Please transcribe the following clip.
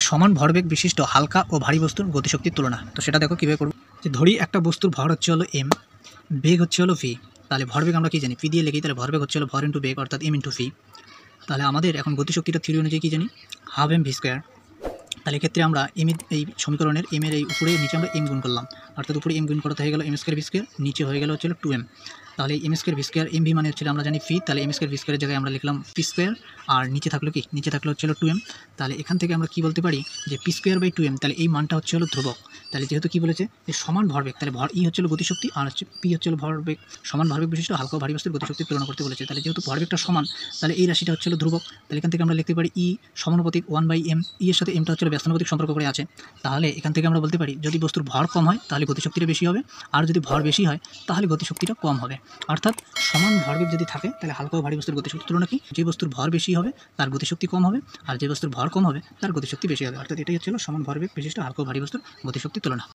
সমান ভরবেগ বিশিষ্ট হালকা ও ভারী বস্তুর গতিশক্তির তুলনা। তো সেটা দেখো কীভাবে করবো। যে ধরি একটা বস্তুর ভর হচ্ছে হলো এম, বেগ হচ্ছে হলো ভি। তাহলে ভরবেগ আমরা কী জানি, পি দিয়ে লিখি, তাহলে ভরবেগ হচ্ছে হলো ভর ইন্টু বেগ অর্থাৎ এম ইন্টু ভি। তাহলে আমাদের এখন গতিশক্তিটা থিওরি অনুযায়ী কী জানি, হাফ এম ভি স্কোয়ার। তাহলে এক্ষেত্রে আমরা এম এই সমীকরণের এমের এই উপরে নিচে আমরা এম গুণ করলাম, অর্থাৎ উপরে এম গুণ করতে হয়ে গেল এম স্কোয়ার ভি স্কোয়ার, নিচে হয়ে গেল হচ্ছিল 2m। তাহলে m square v square m v মানে হচ্ছিল আমরা জানি ফি, তাহলে এম স্কোয়ার ভি স্কোয়ারের জায়গায় আমরা লিখলাম পি স্কোয়ার, আর নিচে থাকলো কি, নিচে থাকলো হচ্ছিল 2m। তাহলে এখান থেকে আমরা কী বলতে পারি যে পি স্কোয়ার বাই 2m, তাহলে এই মানটা হচ্ছে হলো ধ্রুবক। তাহলে যেহেতু কী বলেছে যে সমান ভরবেগ, তাহলে ভর ই হচ্ছিল গতিশক্তি আর হচ্ছে পি হচ্ছিল ভরবেগ, সমান ভরবেগ বিশিষ্ট হালকা ও ভারী বস্তুর গতিশক্তির তুলনা করতে বলেছে। তাহলে যেহেতু ভরবেগটা সমান, তাহলে এই রাশিটা হচ্ছিল ধ্রুবক। তাহলে এখান থেকে আমরা লিখতে পারি ই সমানুপাতিক 1/m। ই এর সাথে এমটা হচ্ছিল ব্যস্তানুপাতিক সম্পর্ক করে আছে। তাহলে এখান থেকে আমরা বলতে পারি যদি বস্তুর ভর কম হয় তাহলে গতিশক্তিটা বেশি হবে, আর যদি ভর বেশি হয় তাহলে গতিশক্তিটা কম হবে। অর্থাৎ সমান ভরবেগ যদি থাকে তাহলে হালকা ও ভারী বস্তুর গতিশক্তির তুলনা কি, যে বস্তুর ভর বেশি হবে তার গতিশক্তি কম হবে, আর যে বস্তুর ভর কম হবে তার গতিশক্তি বেশি হবে। অর্থাৎ এটাই হচ্ছিল সমান ভরবেগ বিশিষ্ট হালকা ও ভারী বস্তুর গতিশক্তির তুলনা।